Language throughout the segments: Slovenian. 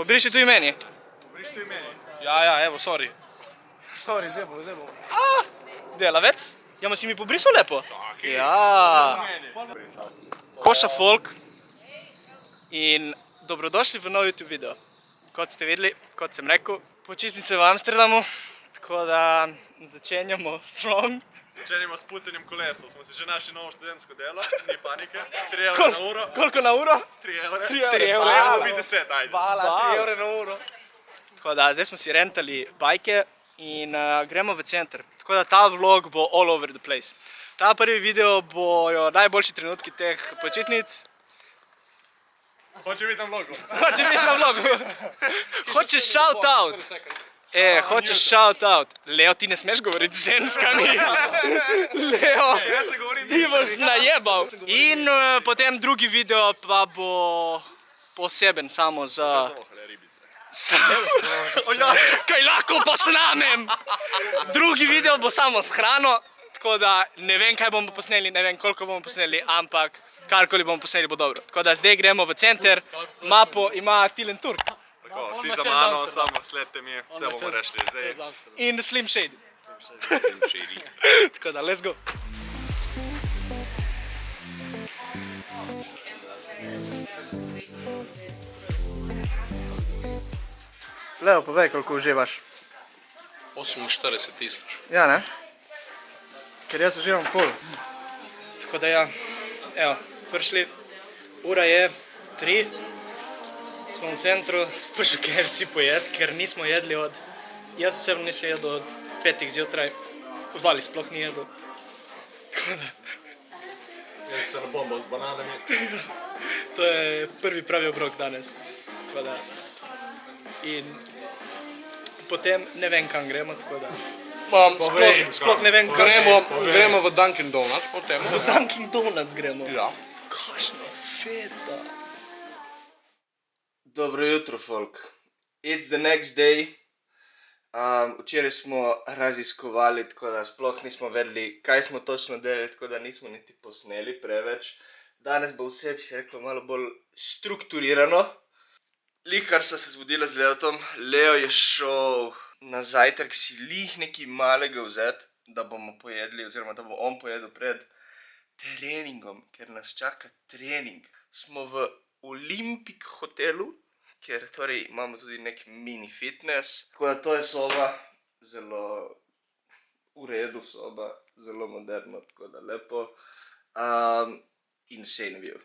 Pobriši tu meni. Pobriši tu meni. Ja, evo, sorry. Sorry, zdaj bo. Delavec? Ja, ma si mi pobrisal lepo? Ja. Koša folk. In dobrodošli v nov YouTube video. Kot ste videli, kot sem rekel, počitnice v Amsterdamu. Tako da začenjamo strong. Začenjamo s pucanjem kolesom. Smo si že našli novo študentsko delo, ni panike. 3 evre na uro. Koliko na uro? 3 evre. 3 evre. Ja, dobi 10, ajde. Hvala, 3 evre na uro. Tako da, zdaj smo si rentali bajke in gremo v center. Tako da ta vlog bo all over the place. Ta prvi video bojo najboljši trenutki teh počitnic. Hoče biti na vlogu. Hoče biti na vlogu. Hoče shout out. Hočeš shout out. Leo, ti ne smeš govoriti z ženskami. Leo, ti boš najebal. In potem drugi video pa bo poseben samo za... Kaj lahko posnamem. Drugi video bo samo s hrano. Tako da ne vem, kaj bomo posneli, ne vem, koliko bomo posneli, ampak karkoli bomo posneli bo dobro. Tako da zdaj gremo v center. Mapo ima Tilen Turk. Tako, vsi za mano, samo sledite mi, vse bomo rešli. In Slim Shady. Tako da, let's go. Leo, povej, koliko uživaš. 48.000. Ja, ne? Ker jaz uživam full. Tako da ja, evo, prišli, ura je 3. Smo v centru, prišel ker si pojest, ker nismo jedli od... Jaz osebno nisem jedel od 5 zjutraj, Vali sploh ni jedel. Tako da... Jaz se na bombo z bananami. To je prvi pravi obrok danes. Tako da... In... Potem ne vem, kam gremo, tako da... Sploh ne vem, kam Gremo v Dunkin Donuts potem. V Dunkin Donuts gremo? Ja. Kakšna feta! Dobro jutro, folk. It's the next day. Včeraj smo raziskovali, tako da sploh nismo vedeli, kaj smo točno delali, tako da nismo niti posneli preveč. Danes bo vse, bi se reklo, malo bolj strukturirano. Likar sva se zbudila z Leotom. Leo je šel na zajtrk si nekaj malega vzeti, da bomo pojedli, oziroma da bo on pojedel pred treningom, ker nas čaka trening. Smo v Olympic hotelu, ker torej imamo tudi nek mini fitness. Tako da to je soba, zelo v redu soba, zelo moderno, tako da lepo. Insane view.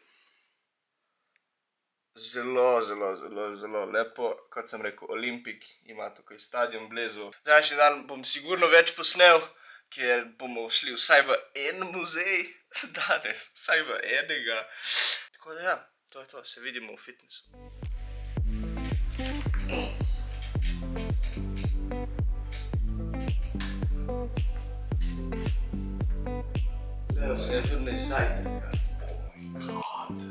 Zelo lepo, kot sem rekel, Olimpik ima tukaj stadion blizu. Današnji dan bom sigurno več posnel, ker bomo šli vsaj v en muzej danes, vsaj v enega. Tako da ja, to je to, se vidimo v fitnessu. Leo se je vrnil iz zajtrka.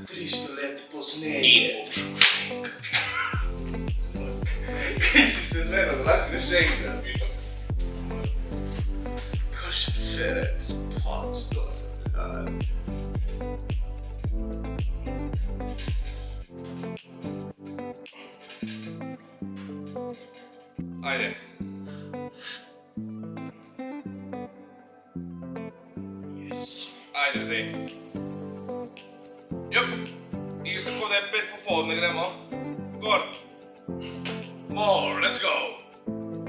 300 let pozneje. Kaj si se zmenil, lahko ne še enkrat? Kakšen Ferenc, Potsdorf. Ajde. Ajde zdaj. Jup, isto kot da je 5 popoldne, gremo. Gor. More, let's go.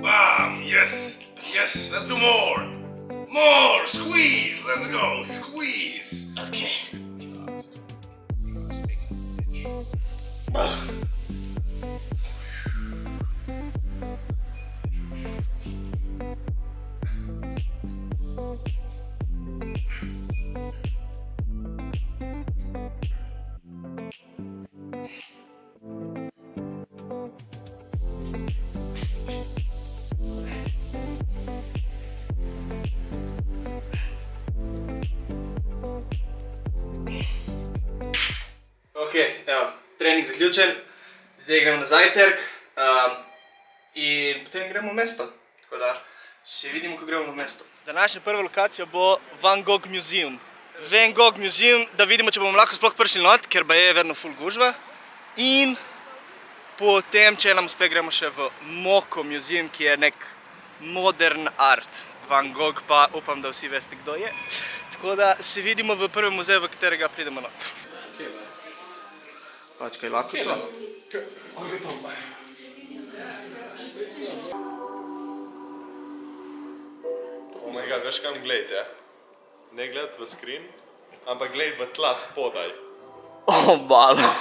Bam, yes, yes, let's do more. More, squeeze, let's go, squeeze. Okay. Ok, evo, trening zaključen, zdaj gremo na zajtrk in potem gremo v mesto, tako da se vidimo, ko gremo v mesto. Današnja prva lokacija bo Van Gogh Museum. Van Gogh Museum, da vidimo, če bomo lahko sploh prišli not, ker ba je verno ful gužva. In Potem, če nam uspe, gremo še v Moko Museum, ki je nek modern art. Van Gogh pa upam, da vsi veste, kdo je. Tako da se vidimo v prvem muzeju, v katerega pridemo not. Pač kaj lahko to? Oh my god, veš kam gledajte? Ne gledati v screen, ampak gledaj v tla spodaj. Bala.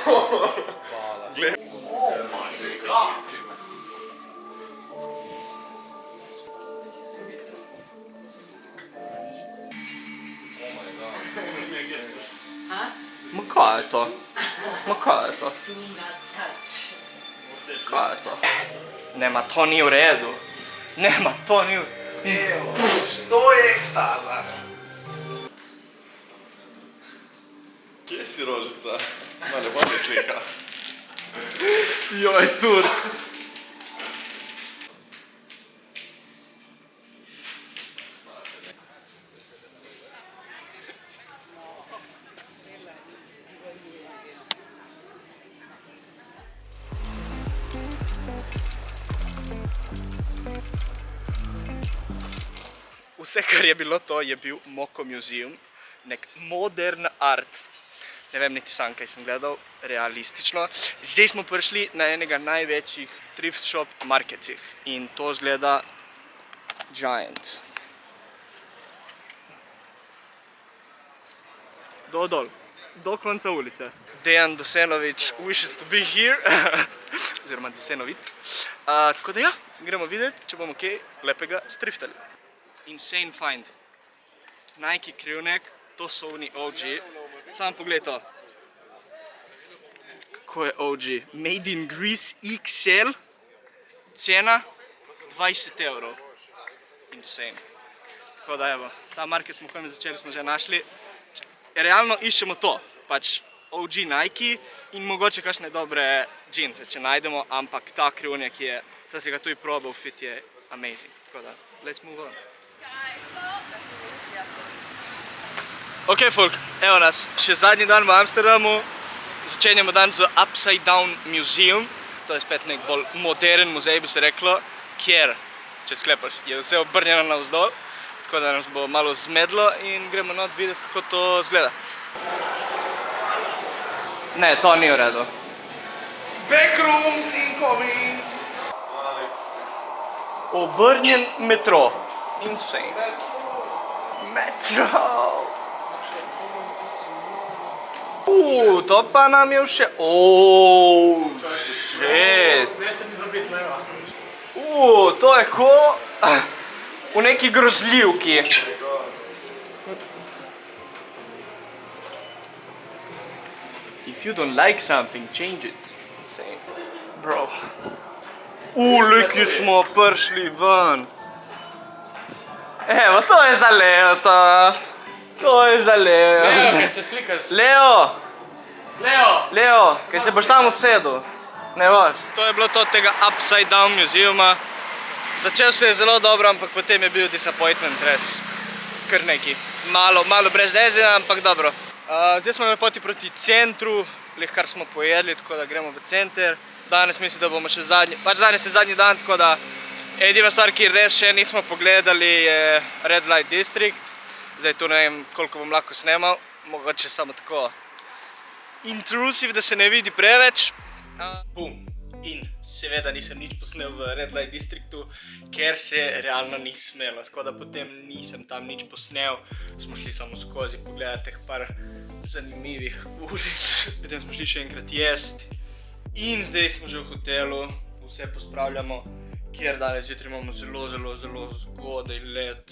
Ma kaj je to? Kaj je to? Nema, to ni v redu. Nema, to ni v redu. To je ekstaza. Kje si rožica? Ma ne bom je slika. Joj, Turk. Vse, kar je bilo to, je bil Moko Museum, nek modern art. Ne vem niti sam, kaj sem gledal, realistično. Zdaj smo prišli na enega največjih thrift shop marketih in to zgleda giant. Dol, do konca ulice. Dejan Dosenovič wishes to be here, oziroma Dosenovic. Tako da ja, gremo videti, če bomo kaj lepega striftali. Insane find. Nike krivnek, to so oni OG. Samo pogled to. Kako je OG? Made in Greece XL. Cena 20 €. Insane. Tako da evo, ta market smo kojim začeli, smo že našli. Realno iščemo to. Pač OG Nike in mogoče kakšne dobre džinse, če najdemo, ampak ta krivnek je, sem si ga tudi probal, fit je amazing. Tako da, let's move on. Ok, folk, evo nas, še zadnji dan v Amsterdamu, začenjamo dan z Upside Down Museum, to je spet nek bolj modern muzej, bi se reklo, kjer, če sklepaš, je vse obrnjeno navzdol, tako da nas bo malo zmedlo in gremo not videti, kako to zgleda. Ne, to ni v redu. Backrooms incoming! Obrnjen metro. Insane. Metro! To pa nam je vše... shit! To je ko... v neki grozljivki. If you don't like something, change it. Insane. Bro. Leki smo prišli ven. Evo, to je za Leo, to. To je za Leo. Leo, kaj se slikaš? Leo! Leo! Leo, kaj se boš tam usedel? Ne boš? To je bilo to od tega Upside Down Museuma. Začel se je zelo dobro, ampak potem je bil disappointment, res. Kar neki. Malo brez veze, ampak dobro. Zdaj smo na poti proti centru, kar smo pojedli, tako da gremo v center. Danes mislim, da bomo še zadnji, pač danes je zadnji dan, tako da edina stvar, ki res še nismo pogledali, je Red Light District. Zdaj tu ne vem, koliko bom lahko snemal, mogoče samo tako intrusive, da se ne vidi preveč. Bum. In seveda nisem nič posnel v Red Light Districtu, ker se realno ni smelo. Tako da potem nisem tam nič posnel, smo šli samo skozi pogledati teh par zanimivih ulic. Potem smo šli še enkrat jesti. In zdaj smo že v hotelu, vse pospravljamo, kjer danes jutri imamo zelo zgodaj let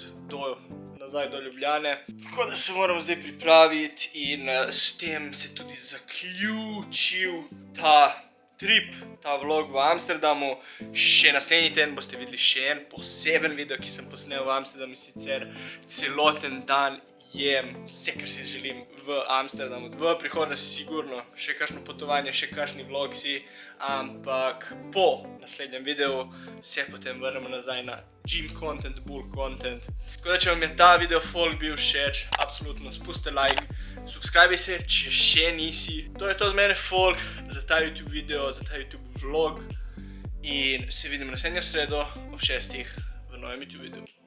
nazaj do Ljubljane. Tako da se moramo zdaj pripraviti in s tem se tudi zaključil ta trip, ta vlog v Amsterdamu. Še naslednji teden boste videli še en poseben video, ki sem posnel v Amsterdamu, sicer celoten dan jem vse, kar si želim v Amsterdamu. V prihodnosti sigurno še kakšno potovanje, še kakšni vlogsi, ampak po naslednjem videu se potem vrnemo nazaj na gym content, bull content. Tako da, če vam je ta video folk bil všeč, absolutno spustite like, subscribe se, če še nisi. To je to od mene folk za ta YouTube video, za ta YouTube vlog in se vidimo naslednjo sredo ob 6 v novem YouTube videu.